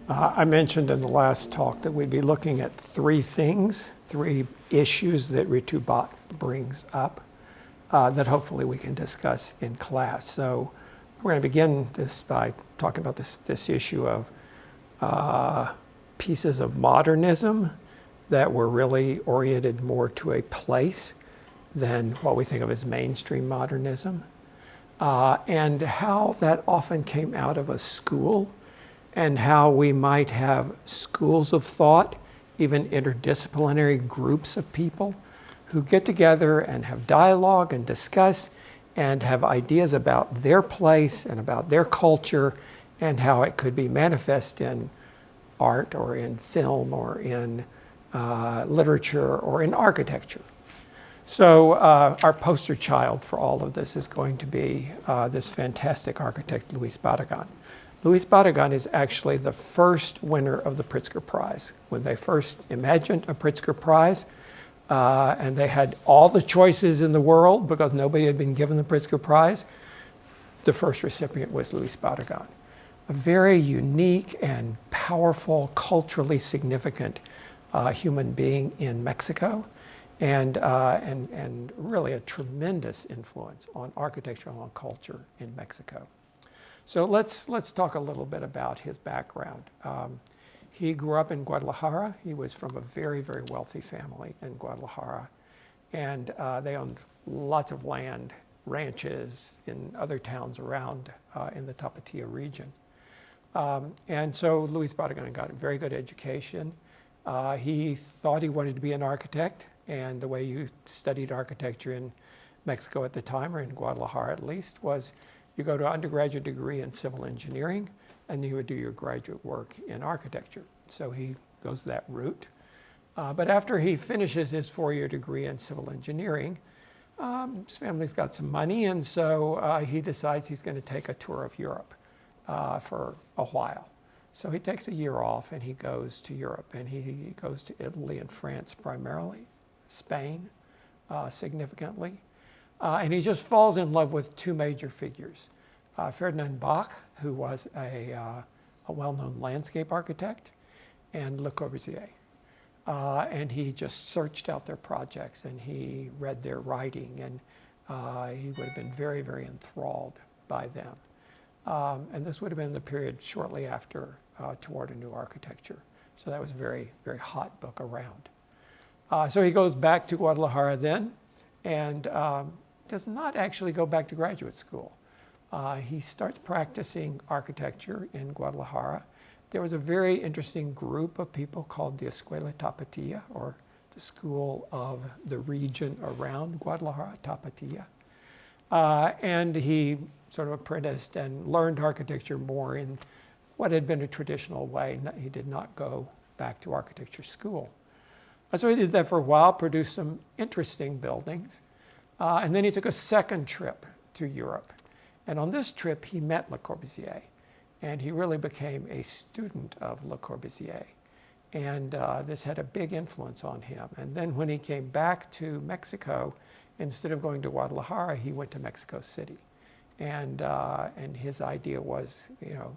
I mentioned in the last talk that we'd be looking at three things, three issues that Ritubhat brings up that hopefully we can discuss in class. So we're going to begin this by talking about this issue of pieces of modernism that were really oriented more to a place than what we think of as mainstream modernism, and how that often came out of a school, and how we might have schools of thought, even interdisciplinary groups of people who get together and have dialogue and discuss and have ideas about their place and about their culture and how it could be manifest in art or in film or in literature or in architecture. So our poster child for all of this is going to be this fantastic architect, Luis Barragan. Luis Barragan is actually the first winner of the Pritzker Prize. When they first imagined a Pritzker Prize, and they had all the choices in the world because nobody had been given the Pritzker Prize, the first recipient was Luis Barragan. A very unique and powerful, culturally significant human being in Mexico, and really a tremendous influence on architecture and on culture in Mexico. So let's talk a little bit about his background. He grew up in Guadalajara. He was from a very, very wealthy family in Guadalajara, and they owned lots of land, ranches in other towns around in the Tapatía region. And so Luis Barragan got a very good education. He thought he wanted to be an architect, and the way you studied architecture in Mexico at the time, or in Guadalajara at least, was you go to an undergraduate degree in civil engineering, and you would do your graduate work in architecture. So he goes that route. But after he finishes his four-year degree in civil engineering, his family's got some money, and so he decides he's going to take a tour of Europe for a while. So he takes a year off and he goes to Europe, and he goes to Italy and France primarily, Spain significantly. And he just falls in love with two major figures. Ferdinand Bach, who was a well-known landscape architect, and Le Corbusier. And he just searched out their projects, and he read their writing, and he would have been very, very enthralled by them. And this would have been the period shortly after Toward a New Architecture. So that was a very, very hot book around. So he goes back to Guadalajara then, and does not actually go back to graduate school. He starts practicing architecture in Guadalajara. There was a very interesting group of people called the Escuela Tapatía, or the school of the region around Guadalajara, Tapatía. And he sort of apprenticed and learned architecture more in what had been a traditional way. He did not go back to architecture school. So he did that for a while, produced some interesting buildings. And then he took a second trip to Europe. And on this trip, he met Le Corbusier. And he really became a student of Le Corbusier. And this had a big influence on him. And then when he came back to Mexico, instead of going to Guadalajara, he went to Mexico City. And his idea was, you know,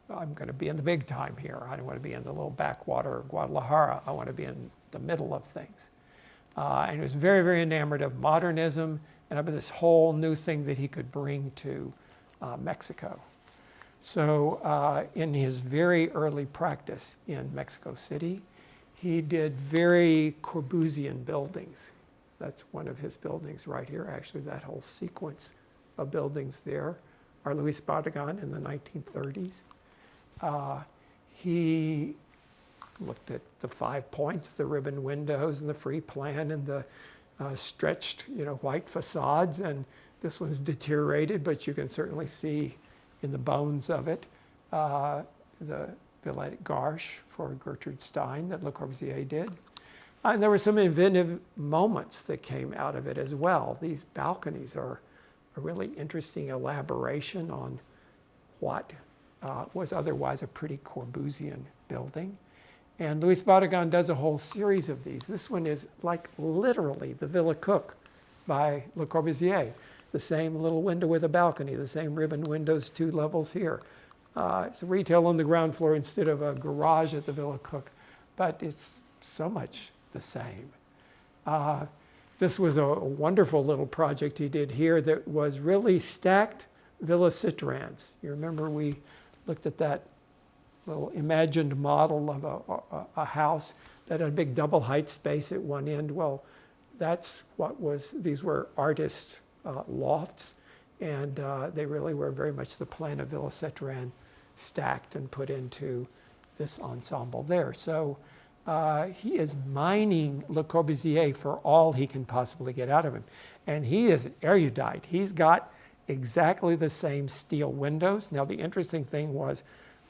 I'm going to be in the big time here. I don't want to be in the little backwater of Guadalajara. I want to be in the middle of things. And he was very, very enamored of modernism and of this whole new thing that he could bring to Mexico. So in his very early practice in Mexico City, he did very Corbusian buildings. That's one of his buildings right here. Actually, that whole sequence of buildings there are Luis Barragan in the 1930s. He looked at the 5 points, the ribbon windows and the free plan and the stretched, white facades. And this one's deteriorated, but you can certainly see in the bones of it the Villette Garche for Gertrude Stein that Le Corbusier did. And there were some inventive moments that came out of it as well. These balconies are a really interesting elaboration on what was otherwise a pretty Corbusian building. And Luis Barragan does a whole series of these. This one is like literally the Villa Cook by Le Corbusier. The same little window with a balcony, the same ribbon windows, 2 levels here. It's a retail on the ground floor instead of a garage at the Villa Cook, but it's so much the same. This was a wonderful little project he did here that was really stacked Villa Citroens. You remember we looked at that little imagined model of a house that had a big double height space at one end. Well, that's what these were artists' lofts, and they really were very much the plan of Villa Citroen stacked and put into this ensemble there. So he is mining Le Corbusier for all he can possibly get out of him. And he is erudite. He's got exactly the same steel windows. Now, the interesting thing was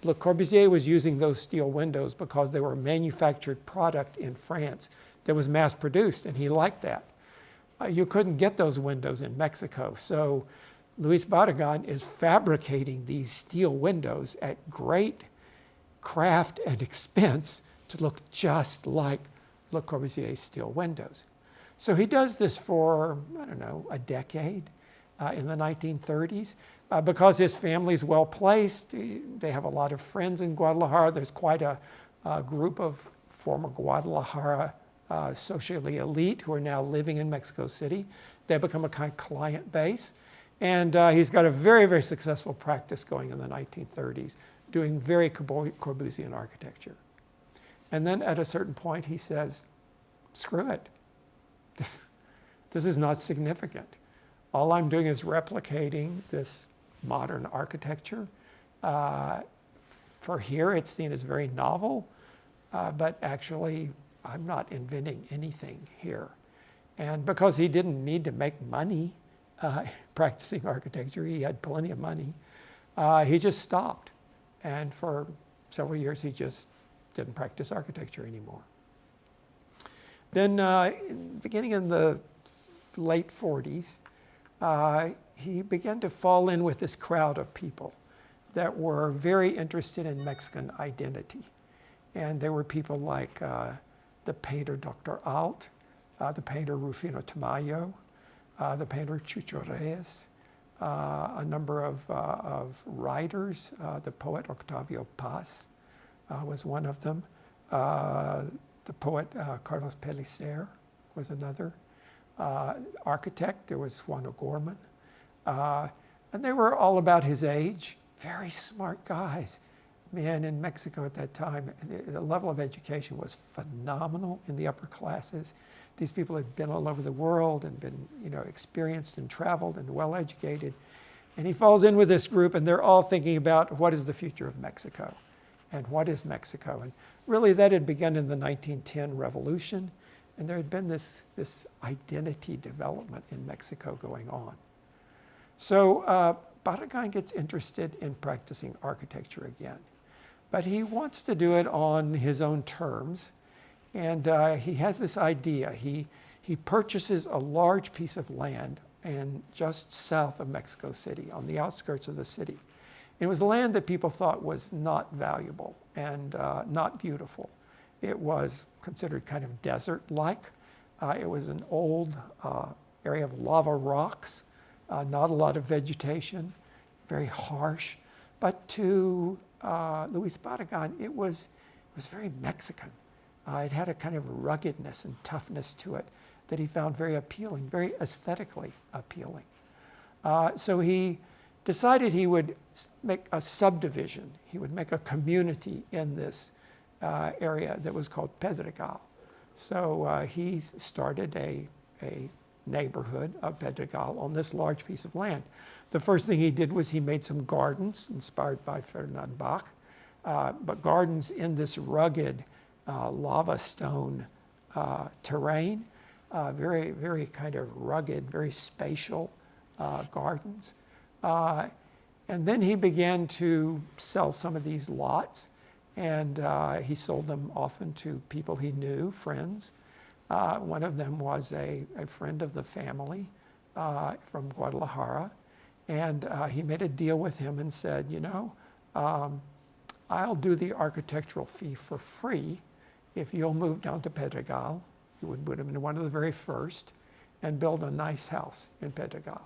Le Corbusier was using those steel windows because they were a manufactured product in France that was mass produced, and he liked that. You couldn't get those windows in Mexico. So Luis Barragan is fabricating these steel windows at great craft and expense to look just like Le Corbusier's steel windows. So he does this for, I don't know, a decade in the 1930s. Because his family's well placed, they have a lot of friends in Guadalajara. There's quite a group of former Guadalajara socially elite who are now living in Mexico City. They become a kind of client base. And he's got a very, very successful practice going in the 1930s, doing very Corbusian architecture. And then at a certain point, he says, screw it. This is not significant. All I'm doing is replicating this modern architecture. For here, it's seen as very novel, but actually, I'm not inventing anything here. And because he didn't need to make money practicing architecture, he had plenty of money, he just stopped. And for several years, he just didn't practice architecture anymore. Then, beginning in the late 40s, he began to fall in with this crowd of people that were very interested in Mexican identity. And there were people like the painter Dr. Alt, the painter Rufino Tamayo, the painter Chucho Reyes, a number of writers. The poet Octavio Paz was one of them. The poet Carlos Pellicer was another. Architect, there was Juan O'Gorman. And they were all about his age, very smart guys. Man, in Mexico at that time, the level of education was phenomenal in the upper classes. These people had been all over the world and been, experienced and traveled and well educated. And he falls in with this group, and they're all thinking about what is the future of Mexico and what is Mexico. And really, that had begun in the 1910 revolution, and there had been this identity development in Mexico going on. So Barragan gets interested in practicing architecture again. But he wants to do it on his own terms. And he has this idea. He purchases a large piece of land and just south of Mexico City, on the outskirts of the city. It was land that people thought was not valuable and not beautiful. It was considered kind of desert-like. It was an old area of lava rocks, not a lot of vegetation, very harsh. But to Luis Barragan, it was very Mexican. It had a kind of ruggedness and toughness to it that he found very appealing, very aesthetically appealing. So he decided he would make a subdivision. He would make a community in this area that was called Pedregal. So he started a neighborhood of Pedregal on this large piece of land. The first thing he did was he made some gardens inspired by Ferdinand Bach, but gardens in this rugged lava stone terrain, very, very kind of rugged, very spatial gardens. And then he began to sell some of these lots, and he sold them often to people he knew, friends. One of them was a friend of the family from Guadalajara, and he made a deal with him and said, I'll do the architectural fee for free if you'll move down to Pedregal. He would put him into one of the very first and build a nice house in Pedregal.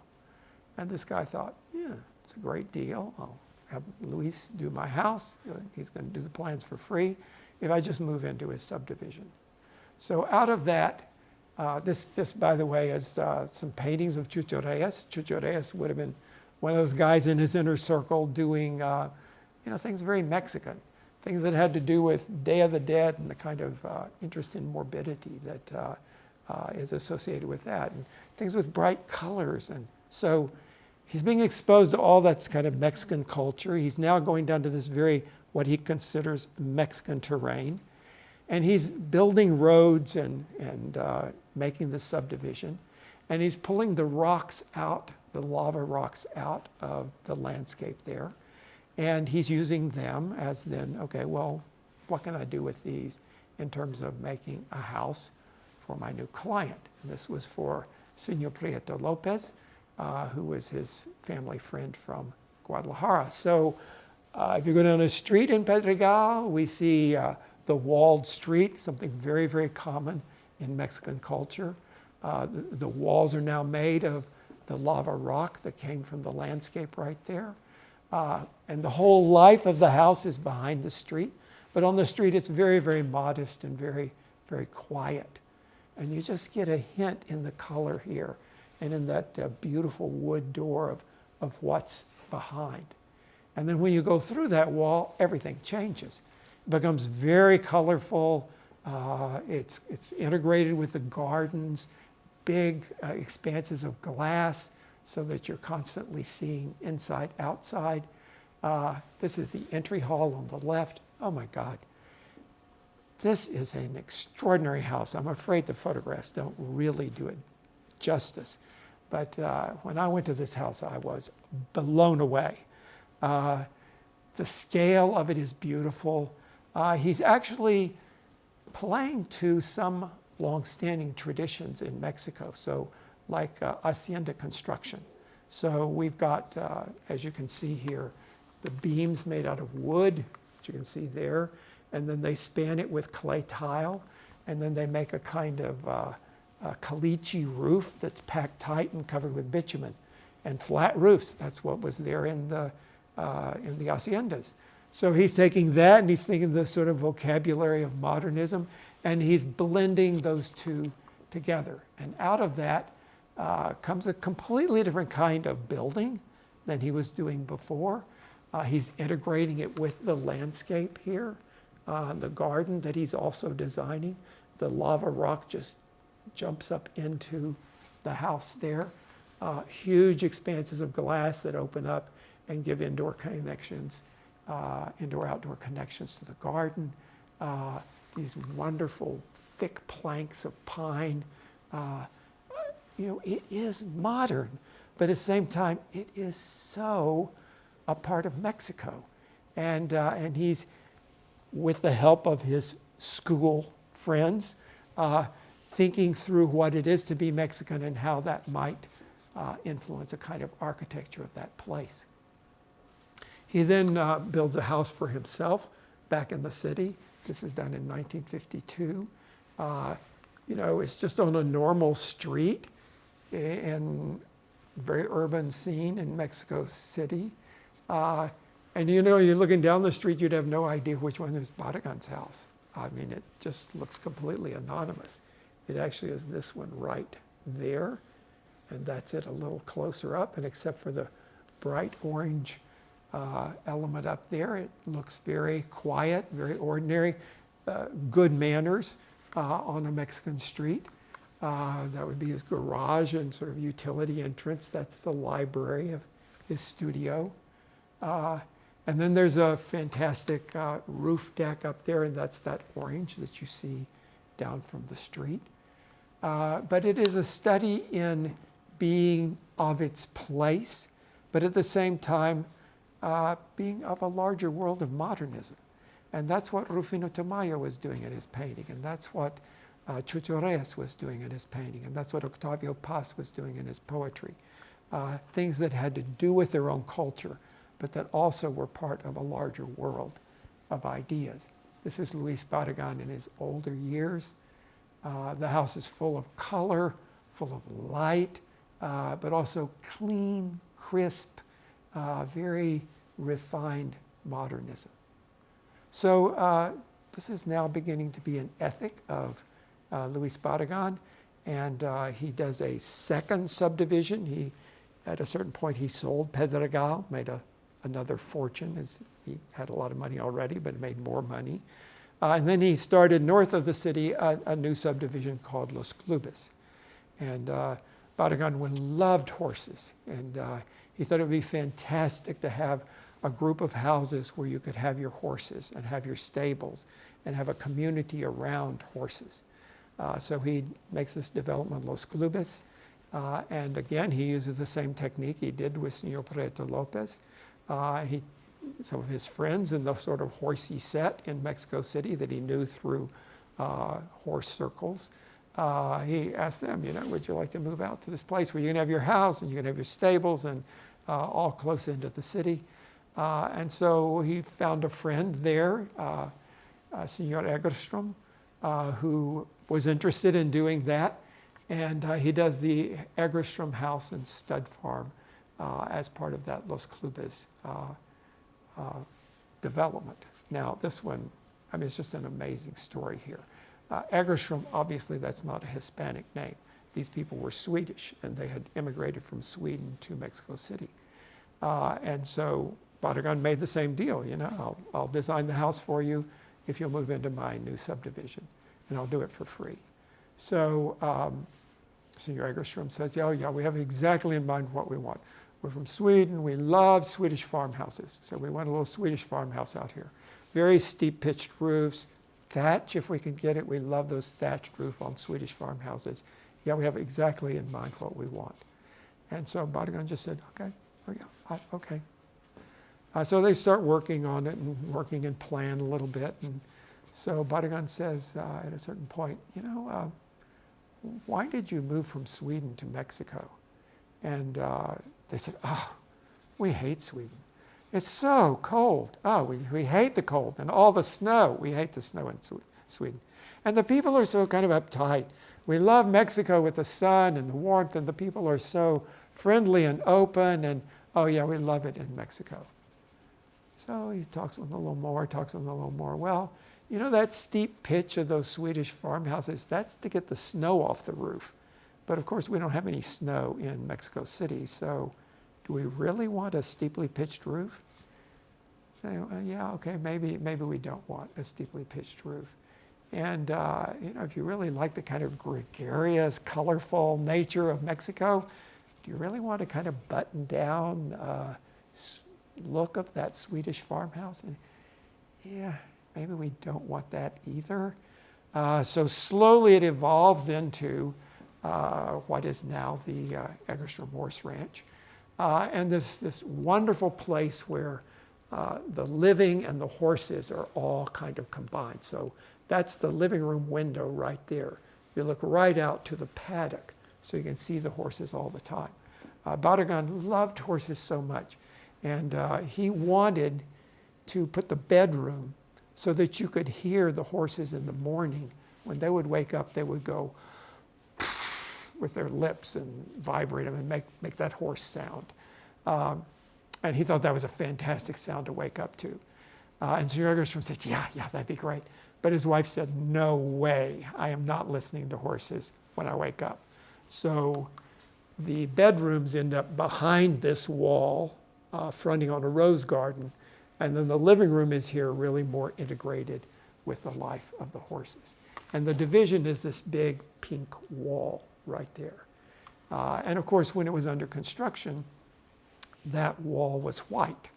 And this guy thought, yeah, it's a great deal. I'll have Luis do my house. He's going to do the plans for free if I just move into his subdivision. So out of that, this by the way is some paintings of Chucho Reyes. Chucho Reyes would have been one of those guys in his inner circle doing things very Mexican, things that had to do with Day of the Dead and the kind of interest in morbidity that is associated with that, and things with bright colors. And so he's being exposed to all that's kind of Mexican culture. He's now going down to this very, what he considers Mexican terrain. And he's building roads and making this subdivision. And he's pulling the rocks out, the lava rocks out of the landscape there. And he's using them as then, okay, well, what can I do with these in terms of making a house for my new client? And this was for Senor Prieto Lopez, who was his family friend from Guadalajara. So if you go down the street in Pedregal, we see the walled street, something very, very common in Mexican culture. The walls are now made of the lava rock that came from the landscape right there. And the whole life of the house is behind the street. But on the street, it's very, very modest and very, very quiet. And you just get a hint in the color here and in that beautiful wood door of what's behind. And then when you go through that wall, everything changes. It becomes very colorful. It's integrated with the gardens, big expanses of glass so that you're constantly seeing inside, outside. This is the entry hall on the left. Oh my God. This is an extraordinary house. I'm afraid the photographs don't really do it justice. But when I went to this house, I was blown away. The scale of it is beautiful. He's actually playing to some long-standing traditions in Mexico, so like hacienda construction. So we've got, as you can see here, the beams made out of wood, which you can see there, and then they span it with clay tile, and then they make a kind of caliche roof that's packed tight and covered with bitumen, and flat roofs. That's what was there in the haciendas. So he's taking that and he's thinking the sort of vocabulary of modernism, and he's blending those two together. And out of that comes a completely different kind of building than he was doing before. He's integrating it with the landscape here, the garden that he's also designing. The lava rock just jumps up into the house there. Huge expanses of glass that open up and give indoor connections, indoor-outdoor connections to the garden. These wonderful thick planks of pine. It is modern, but at the same time, it is so a part of Mexico. And he's, with the help of his school friends, thinking through what it is to be Mexican and how that might influence a kind of architecture of that place. He then builds a house for himself back in the city. This is done in 1952. It's just on a normal street in very urban scene in Mexico City. And you're looking down the street, you'd have no idea which one is Barragan's house. I mean, it just looks completely anonymous. It actually is this one right there, and that's it a little closer up, and except for the bright orange element up there, it looks very quiet, very ordinary, good manners on a Mexican street. That would be his garage and sort of utility entrance. That's the library of his studio. And then there's a fantastic roof deck up there, and that's that orange that you see down from the street. But it is a study in being of its place, but at the same time, being of a larger world of modernism. And that's what Rufino Tamayo was doing in his painting, and that's what Chucho Reyes was doing in his painting, and that's what Octavio Paz was doing in his poetry. Things that had to do with their own culture, but that also were part of a larger world of ideas. This is Luis Barragan in his older years. The house is full of color, full of light, but also clean, crisp, very refined modernism. So this is now beginning to be an ethic of Luis Barragan, and he does a second subdivision. At a certain point, he sold Pedregal, made another fortune, as he had a lot of money already, but made more money. And then he started north of the city a new subdivision called Los Clubes. And Barragan loved horses, and he thought it would be fantastic to have a group of houses where you could have your horses and have your stables and have a community around horses. So he makes this development, Los Clubes, and again, he uses the same technique he did with Señor Prieto Lopez. Some of his friends in the sort of horsey set in Mexico City that he knew through horse circles, he asked them, would you like to move out to this place where you can have your house and you can have your stables and all close into the city? And so he found a friend there, Senor Egerstrom, who was interested in doing that. And he does the Egerstrom House and Stud Farm as part of that Los Clubes development. Now, this one, it's just an amazing story here. Egerstrom, obviously, that's not a Hispanic name. These people were Swedish, and they had immigrated from Sweden to Mexico City. And so Barragan made the same deal. I'll design the house for you if you'll move into my new subdivision, and I'll do it for free. So Senor Egerstrom says, yeah, we have exactly in mind what we want. We're from Sweden. We love Swedish farmhouses. So we want a little Swedish farmhouse out here. Very steep pitched roofs, thatch if we can get it. We love those thatched roof on Swedish farmhouses. Yeah, we have exactly in mind what we want. And so Barragan just said, okay, okay. So they start working on it and working and plan a little bit. And so Barragan says at a certain point, why did you move from Sweden to Mexico? And they said, we hate Sweden. It's so cold. We hate the cold and all the snow. We hate the snow in Sweden. And the people are so kind of uptight. We love Mexico with the sun and the warmth, and the people are so friendly and open, and we love it in Mexico. So he talks with them a little more. Well, that steep pitch of those Swedish farmhouses, that's to get the snow off the roof. But of course, we don't have any snow in Mexico City, so do we really want a steeply pitched roof? So, okay, maybe we don't want a steeply pitched roof. And if you really like the kind of gregarious, colorful nature of Mexico, do you really want to kind of button down look of that Swedish farmhouse? And maybe we don't want that either. So slowly it evolves into what is now the Egerstrom Horse Ranch. And this wonderful place where the living and the horses are all kind of combined. So that's the living room window right there. You look right out to the paddock, so you can see the horses all the time. Barragan loved horses so much, and he wanted to put the bedroom so that you could hear the horses in the morning. When they would wake up, they would go with their lips and vibrate them and make that horse sound. And he thought that was a fantastic sound to wake up to. And Sir Egerstrom said, yeah, that'd be great. But his wife said, no way, I am not listening to horses when I wake up. So the bedrooms end up behind this wall, fronting on a rose garden. And then the living room is here, really more integrated with the life of the horses. And the division is this big pink wall right there. And of course, when it was under construction, that wall was white.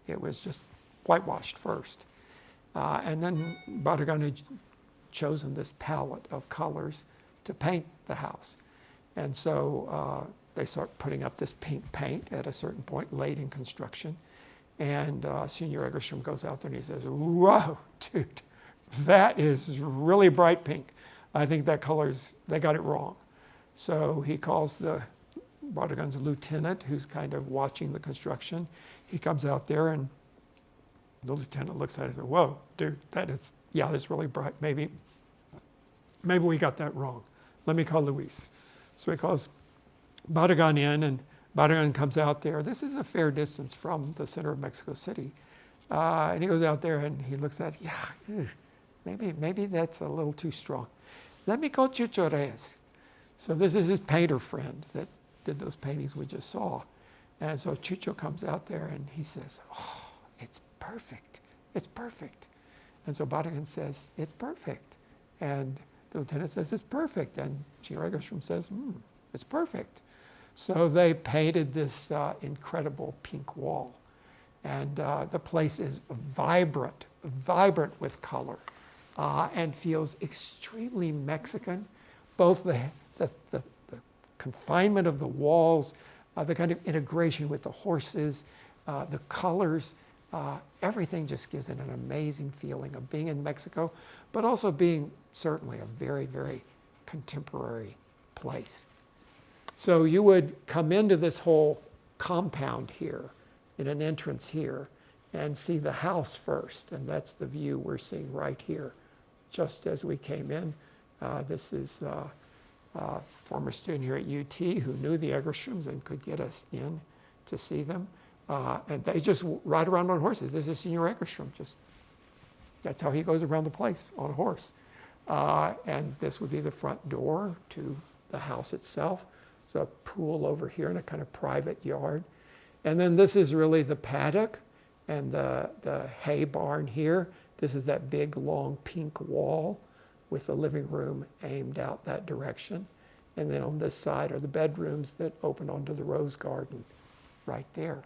It was just whitewashed first. And then Barragan had chosen this palette of colors to paint the house. And so they start putting up this pink paint at a certain point, late in construction. And Senor Egerstrom goes out there and he says, whoa, dude, that is really bright pink. I think that they got it wrong. So he calls Barragan's lieutenant, who's kind of watching the construction. He comes out there and the lieutenant looks at it and says, whoa, dude, that's really bright. Maybe we got that wrong. Let me call Luis. So he calls Barragan in, and Barragan comes out there. This is a fair distance from the center of Mexico City. And he goes out there and he looks at, maybe that's a little too strong. Let me go Chucho Reyes. So this is his painter friend that did those paintings we just saw. And so Chucho comes out there and he says, oh, it's perfect. It's perfect. And so Barragan says, it's perfect. And the lieutenant says, it's perfect. And Señor Egerstrom says, it's perfect. So they painted this incredible pink wall. And the place is vibrant with color and feels extremely Mexican. Both the confinement of the walls, the kind of integration with the horses, the colors, everything just gives it an amazing feeling of being in Mexico, but also being certainly a very, very contemporary place. So you would come into this whole compound here, in an entrance here, and see the house first, and that's the view we're seeing right here, just as we came in. This is a former student here at UT who knew the Egerstroms and could get us in to see them. And they just ride around on horses. This is Señor Egerstrom, that's how he goes around the place, on a horse. And this would be the front door to the house itself. There's a pool over here in a kind of private yard. And then this is really the paddock and the hay barn here. This is that big, long pink wall with the living room aimed out that direction. And then on this side are the bedrooms that open onto the rose garden right there.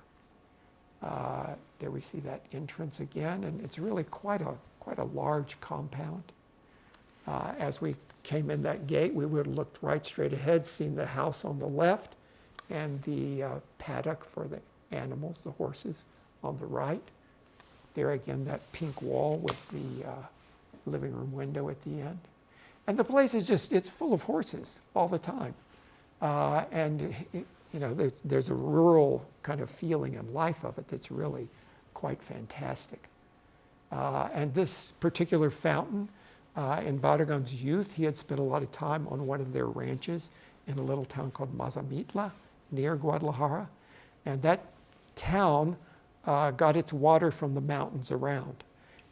There we see that entrance again, and it's really quite a large compound. As we came in that gate, we would have looked right straight ahead, seen the house on the left, and the paddock for the animals, the horses, on the right. There again, that pink wall with the living room window at the end. And the place is it's full of horses all the time. There's a rural kind of feeling and life of it that's really quite fantastic. And this particular fountain, in Barragan's youth, he had spent a lot of time on one of their ranches in a little town called Mazamitla, near Guadalajara. And that town got its water from the mountains around.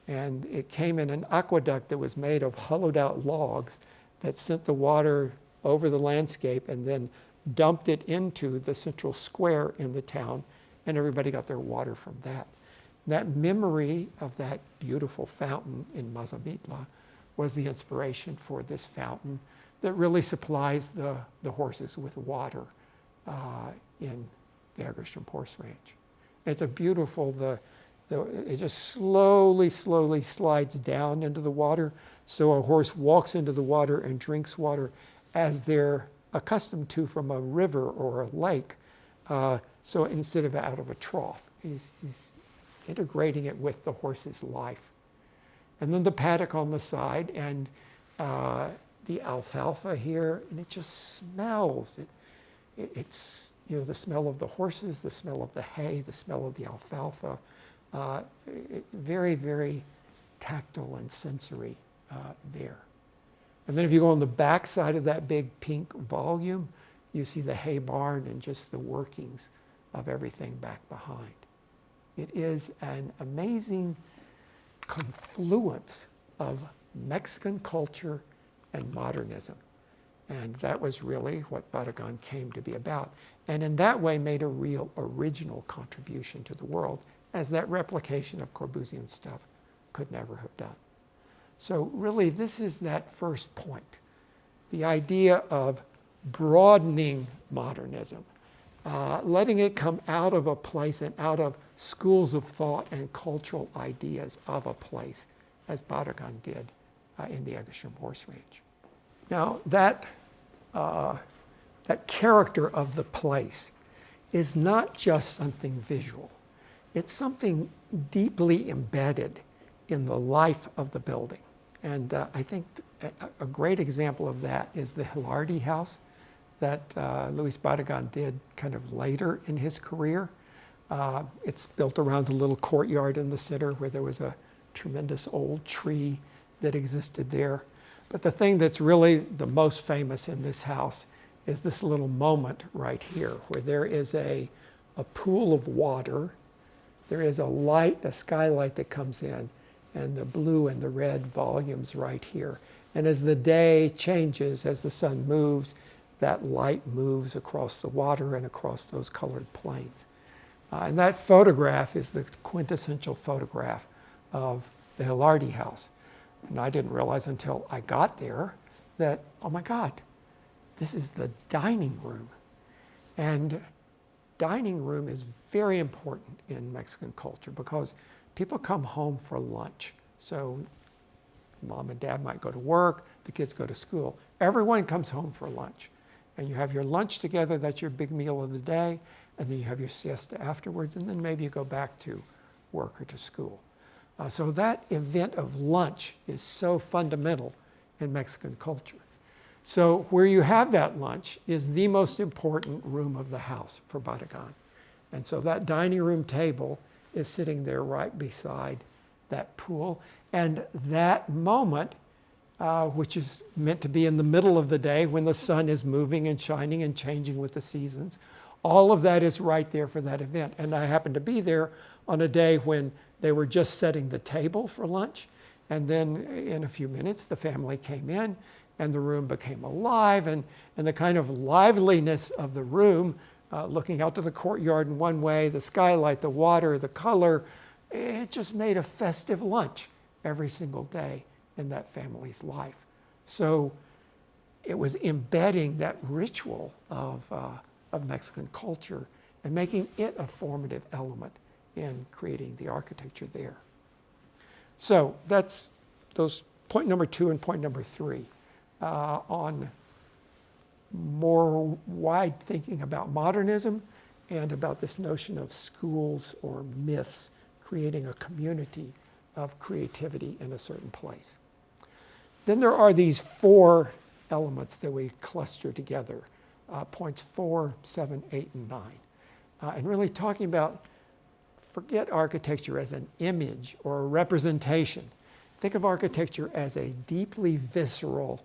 And it came in an aqueduct that was made of hollowed out logs that sent the water over the landscape and then dumped it into the central square in the town, and everybody got their water from that. That memory of that beautiful fountain in Mazamitla was the inspiration for this fountain that really supplies the horses with water in the Egerstrom Horse Ranch. It's a beautiful, it just slowly slides down into the water, so a horse walks into the water and drinks water as they're accustomed to from a river or a lake. So instead of out of a trough, he's integrating it with the horse's life. And then the paddock on the side, and the alfalfa here, and it just smells. It's the smell of the horses, the smell of the hay, the smell of the alfalfa. Very, very tactile and sensory there. And then if you go on the back side of that big pink volume, you see the hay barn and just the workings of everything back behind. It is an amazing confluence of Mexican culture and modernism. And that was really what Barragan came to be about. And in that way made a real original contribution to the world, as that replication of Corbusian stuff could never have done. So really, this is that first point, the idea of broadening modernism, letting it come out of a place and out of schools of thought and cultural ideas of a place, as Barragan did in the Egerstrom Horse Ranch. Now, that character of the place is not just something visual. It's something deeply embedded in the life of the building. And I think a great example of that is the Hilardi house that Luis Barragan did kind of later in his career. It's built around a little courtyard in the center where there was a tremendous old tree that existed there. But the thing that's really the most famous in this house is this little moment right here where there is a pool of water. There is a light, a skylight that comes in, and the blue and the red volumes right here. And as the day changes, as the sun moves, that light moves across the water and across those colored planes. And that photograph is the quintessential photograph of the Hilardi house. And I didn't realize until I got there that, oh my God, this is the dining room. And dining room is very important in Mexican culture because people come home for lunch. So mom and dad might go to work, the kids go to school. Everyone comes home for lunch. And you have your lunch together, that's your big meal of the day, and then you have your siesta afterwards, and then maybe you go back to work or to school. So that event of lunch is so fundamental in Mexican culture. So where you have that lunch is the most important room of the house for Barragan. And so that dining room table is sitting there right beside that pool. And that moment, which is meant to be in the middle of the day when the sun is moving and shining and changing with the seasons, all of that is right there for that event. And I happened to be there on a day when they were just setting the table for lunch. And then in a few minutes, the family came in and the room became alive. And the kind of liveliness of the room, looking out to the courtyard in one way, the skylight, the water, the color, it just made a festive lunch every single day in that family's life. So it was embedding that ritual of Mexican culture and making it a formative element in creating the architecture there. So that's those point number 2 and point number 3 on more wide thinking about modernism and about this notion of schools or myths creating a community of creativity in a certain place. Then there are these 4 elements that we cluster together, points 4, 7, 8, and 9. And really talking about, forget architecture as an image or a representation. Think of architecture as a deeply visceral,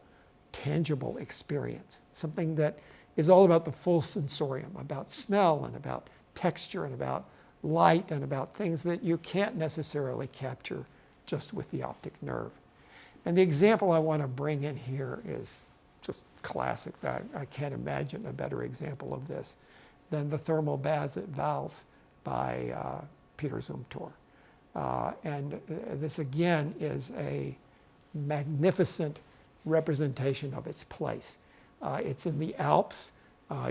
tangible experience, something that is all about the full sensorium, about smell and about texture and about light and about things that you can't necessarily capture just with the optic nerve. And the example I want to bring in here is just classic. I can't imagine a better example of this than the thermal baths at Valls by Peter Zumthor. And this again is a magnificent representation of its place. It's in the Alps.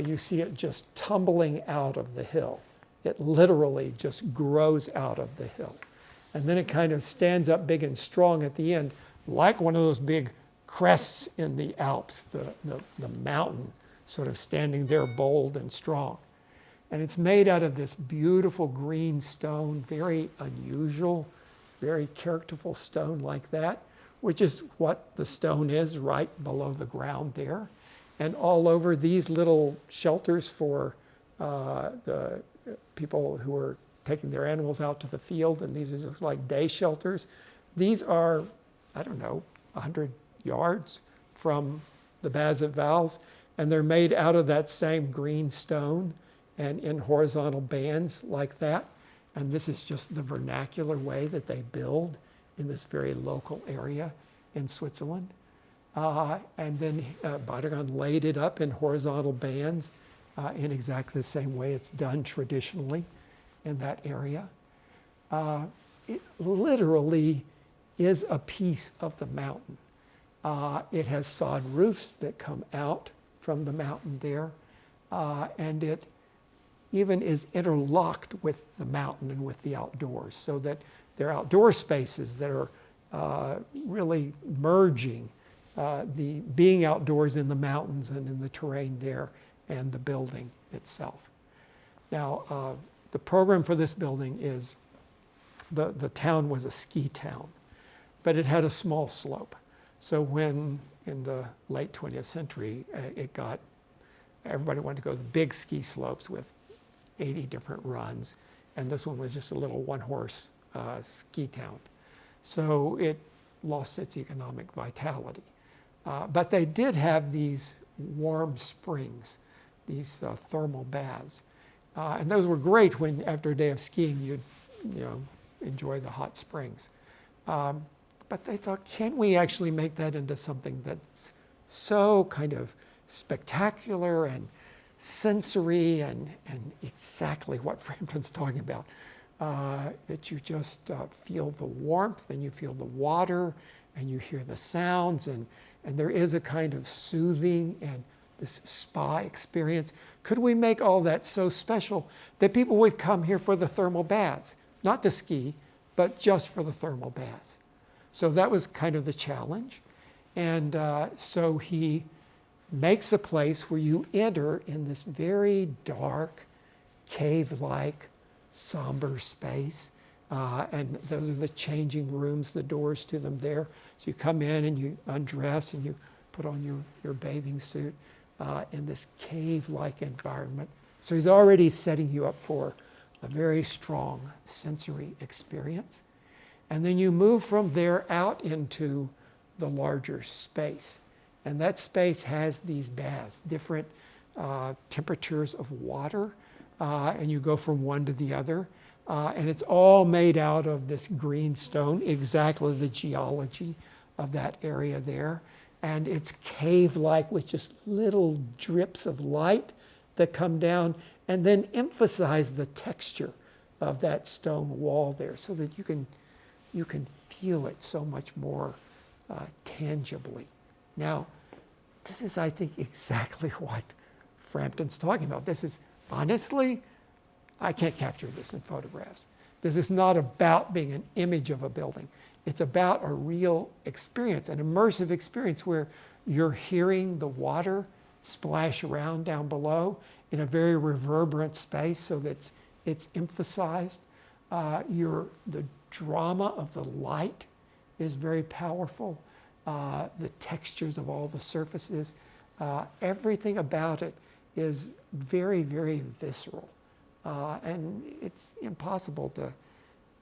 You see it just tumbling out of the hill. It literally just grows out of the hill. And then it kind of stands up big and strong at the end, like one of those big crests in the Alps, the mountain sort of standing there bold and strong. And it's made out of this beautiful green stone, very unusual, very characterful stone like that, which is what the stone is right below the ground there. And all over these little shelters for the people who are taking their animals out to the field, and these are just like day shelters. These are, I don't know, 100 yards from the Baths at Valls, and they're made out of that same green stone and in horizontal bands like that. And this is just the vernacular way that they build in this very local area in Switzerland. And then Barragan laid it up in horizontal bands in exactly the same way it's done traditionally in that area. It literally is a piece of the mountain. It has sod roofs that come out from the mountain there, and it even is interlocked with the mountain and with the outdoors, so that there are outdoor spaces that are really merging the being outdoors in the mountains and in the terrain there and the building itself. Now, the program for this building is, the town was a ski town, but it had a small slope. So when in the late 20th century, everybody wanted to go to the big ski slopes with 80 different runs, and this one was just a little one-horse ski town. So it lost its economic vitality. But they did have these warm springs, these thermal baths. And those were great when, after a day of skiing, you'd enjoy the hot springs. But they thought, can we actually make that into something that's so kind of spectacular and sensory and exactly what Frampton's talking about, that you just feel the warmth and you feel the water and you hear the sounds and there is a kind of soothing and this spa experience. Could we make all that so special that people would come here for the thermal baths, not to ski, but just for the thermal baths? So that was kind of the challenge. And so he makes a place where you enter in this very dark, cave-like, somber space. And those are the changing rooms, the doors to them there. So you come in and you undress and you put on your bathing suit in this cave-like environment. So he's already setting you up for a very strong sensory experience. And then you move from there out into the larger space. And that space has these baths, different temperatures of water, and you go from one to the other. And it's all made out of this green stone, exactly the geology of that area there. And it's cave-like with just little drips of light that come down and then emphasize the texture of that stone wall there so that you can feel it so much more tangibly. Now, this is, I think, exactly what Frampton's talking about. This is, honestly, I can't capture this in photographs. This is not about being an image of a building. It's about a real experience, an immersive experience where you're hearing the water splash around down below in a very reverberant space so that it's emphasized. The drama of the light is very powerful. The textures of all the surfaces, everything about it is very, very visceral. And it's impossible to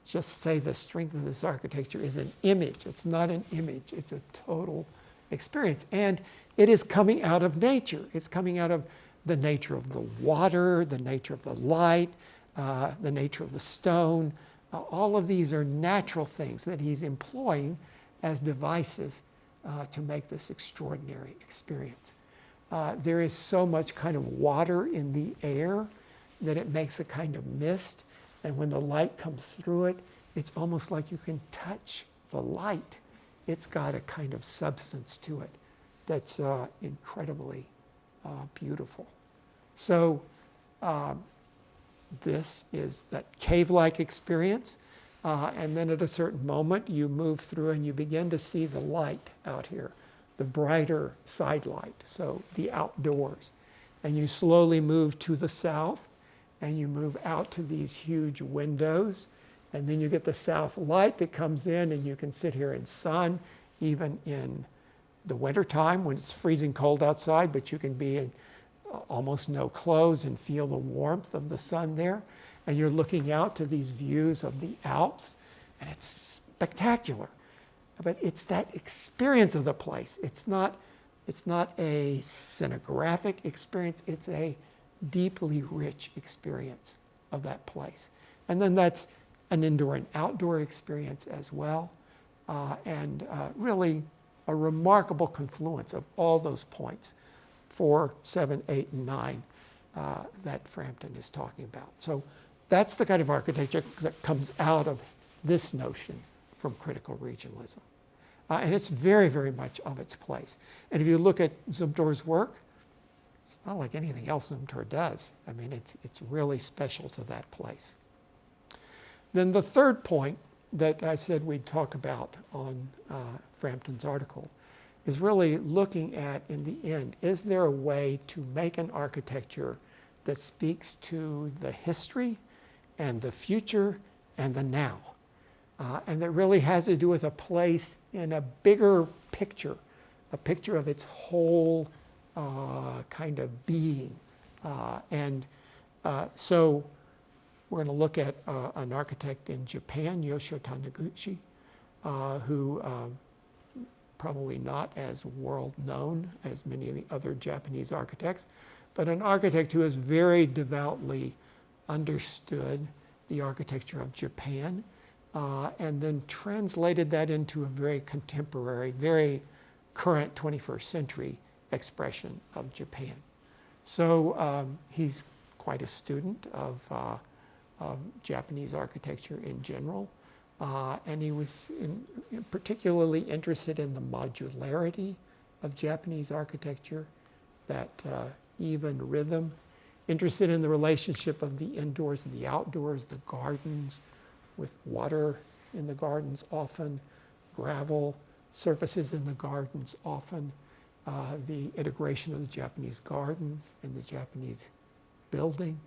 just say the strength of this architecture is an image. It's not an image, it's a total experience. And it is coming out of nature. It's coming out of the nature of the water, the nature of the light, the nature of the stone. All of these are natural things that he's employing as devices to make this extraordinary experience. There is so much kind of water in the air that it makes a kind of mist. And when the light comes through it, it's almost like you can touch the light. It's got a kind of substance to it that's incredibly beautiful. So this is that cave-like experience. And then at a certain moment, you move through and you begin to see the light out here, the brighter side light, so the outdoors. And you slowly move to the south, and you move out to these huge windows, and then you get the south light that comes in, and you can sit here in sun, even in the wintertime when it's freezing cold outside, but you can be in almost no clothes and feel the warmth of the sun there. And you're looking out to these views of the Alps, and it's spectacular. But it's that experience of the place. It's not a scenographic experience, it's a deeply rich experience of that place. And then that's an indoor and outdoor experience as well. And really a remarkable confluence of all those points, 4, 7, 8, and 9, that Frampton is talking about. So that's the kind of architecture that comes out of this notion from critical regionalism. And it's very, very much of its place. And if you look at Zumthor's work, it's not like anything else Zumthor does. I mean, it's really special to that place. Then the third point that I said we'd talk about on Frampton's article is really looking at, in the end, is there a way to make an architecture that speaks to the history and the future and the now? And that really has to do with a place in a bigger picture, a picture of its whole kind of being. So we're going to look at an architect in Japan, Yoshio Taniguchi, who probably not as world known as many of the other Japanese architects, but an architect who has very devoutly understood the architecture of Japan, and then translated that into a very contemporary, very current 21st century expression of Japan. So he's quite a student of Japanese architecture in general, and he was particularly interested in the modularity of Japanese architecture, that even rhythm, interested in the relationship of the indoors and the outdoors, the gardens, with water in the gardens often, gravel surfaces in the gardens often, the integration of the Japanese garden and the Japanese building,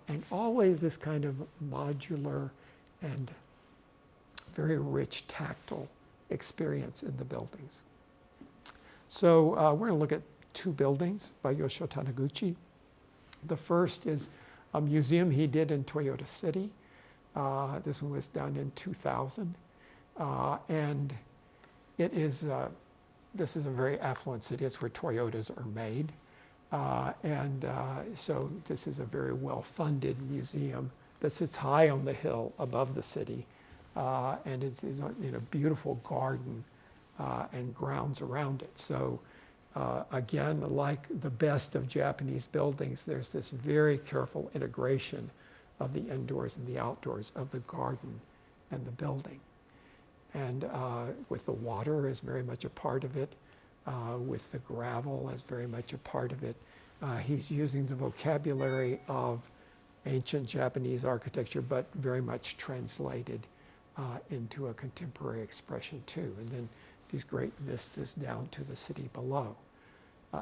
and always this kind of modular and very rich tactile experience in the buildings. So we're going to look at two buildings by Yoshio Taniguchi. The first is a museum he did in Toyota City. This one was done in 2000. And it is, this is a very affluent city. It's where Toyotas are made. So this is a very well-funded museum that sits high on the hill above the city. And it's in a beautiful garden and grounds around it. So again, like the best of Japanese buildings, there's this very careful integration of the indoors and the outdoors, of the garden and the building. And with the water as very much a part of it, with the gravel as very much a part of it. He's using the vocabulary of ancient Japanese architecture, but very much translated into a contemporary expression too. And then these great vistas down to the city below.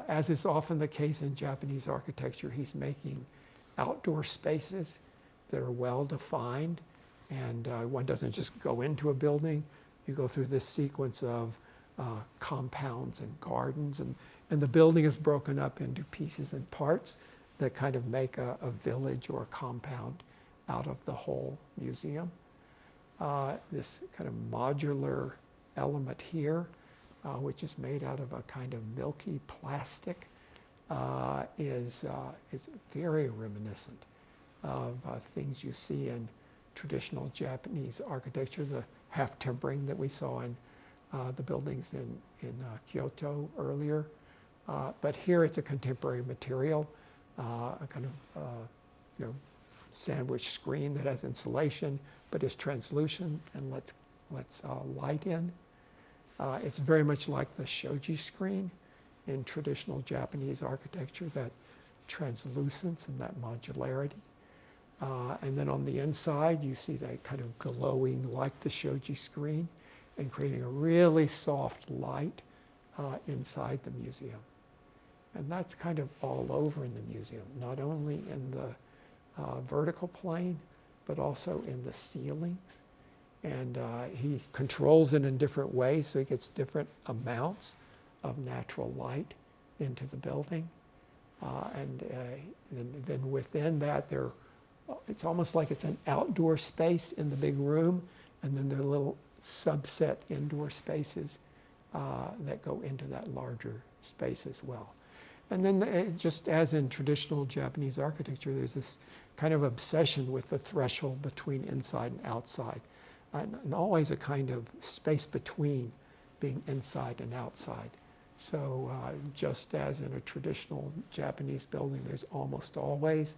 As is often the case in Japanese architecture, he's making outdoor spaces that are well defined, and one doesn't just go into a building. You go through this sequence of compounds and gardens, and the building is broken up into pieces and parts that kind of make a village or a compound out of the whole museum. This kind of modular element here, which is made out of a kind of milky plastic, is very reminiscent of things you see in traditional Japanese architecture, the half-timbering that we saw in the buildings in Kyoto earlier. But here it's a contemporary material, a kind of sandwich screen that has insulation but is translucent and lets light in. It's very much like the shoji screen in traditional Japanese architecture, that translucence and that modularity. And then on the inside, you see that kind of glowing like the shoji screen and creating a really soft light inside the museum. And that's kind of all over in the museum, not only in the vertical plane, but also in the ceilings. And he controls it in different ways, so he gets different amounts of natural light into the building. And then within that, it's almost like it's an outdoor space in the big room, and then there are little subset indoor spaces that go into that larger space as well. And then just as in traditional Japanese architecture, there's this kind of obsession with the threshold between inside and outside, and always a kind of space between being inside and outside. So just as in a traditional Japanese building, there's almost always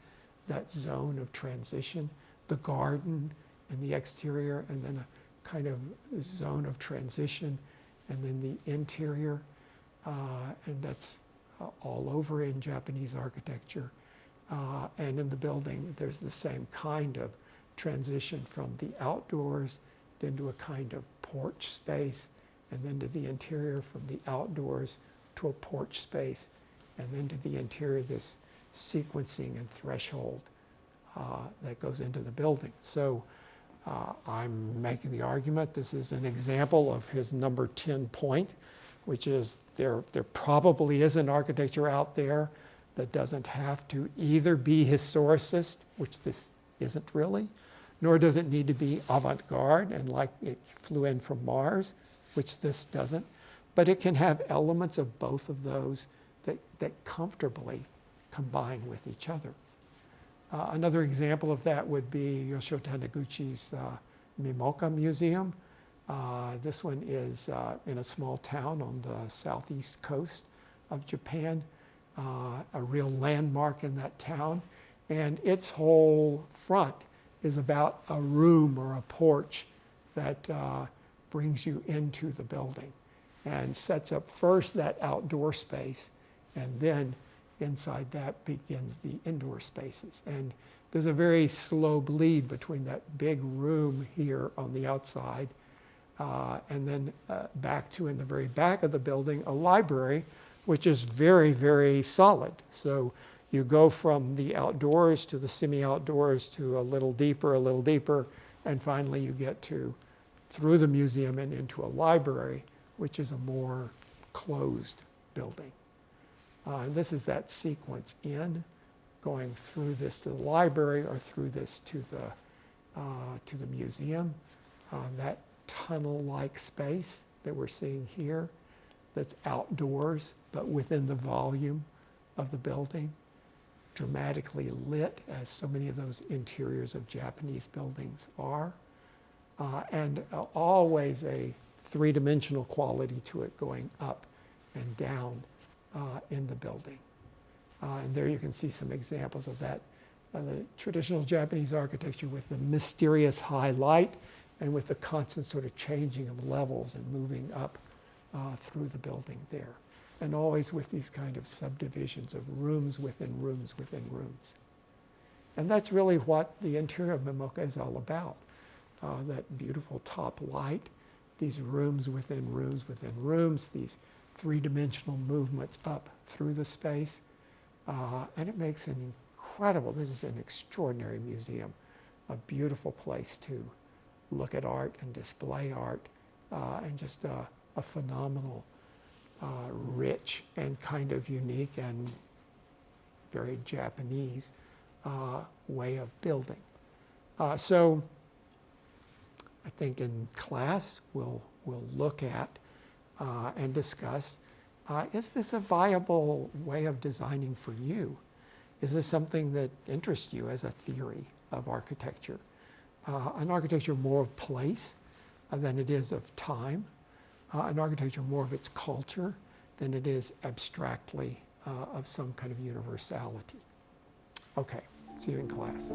that zone of transition, the garden and the exterior, and then a kind of zone of transition, and then the interior, and that's all over in Japanese architecture. And in the building, there's the same kind of transition from the outdoors, then to a kind of porch space, and then to the interior, from the outdoors to a porch space, and then to the interior, this sequencing and threshold that goes into the building. So I'm making the argument this is an example of his number 10 point, which is there probably is an architecture out there that doesn't have to either be historicist, which this isn't really, nor does it need to be avant-garde and like it flew in from Mars, which this doesn't, but it can have elements of both of those that comfortably combine with each other. Another example of that would be Yoshio Taniguchi's Mimoka Museum. This one is in a small town on the southeast coast of Japan, a real landmark in that town. And its whole front is about a room or a porch that brings you into the building and sets up first that outdoor space, and then inside that begins the indoor spaces. And there's a very slow bleed between that big room here on the outside and then back to, in the very back of the building, a library, which is very, very solid. So you go from the outdoors to the semi-outdoors to a little deeper, and finally you get to through the museum and into a library, which is a more closed building. This is that sequence in, going through this to the library or through this to the museum. That tunnel-like space that we're seeing here, that's outdoors, but within the volume of the building, dramatically lit, as so many of those interiors of Japanese buildings are, and always a three-dimensional quality to it, going up and down in the building. And there you can see some examples of that. The traditional Japanese architecture with the mysterious high light and with the constant sort of changing of levels and moving up through the building there. And always with these kind of subdivisions of rooms within rooms within rooms. And that's really what the interior of Mimoka is all about. That beautiful top light, these rooms within rooms within rooms, these three-dimensional movements up through the space. And it makes an incredible, this is an extraordinary museum, a beautiful place to look at art and display art, and just a phenomenal, rich and kind of unique and very Japanese way of building. So I think in class we'll look at and discuss, is this a viable way of designing for you? Is this something that interests you as a theory of architecture? An architecture more of place than it is of time, an architecture more of its culture than it is abstractly of some kind of universality. Okay, see you in class.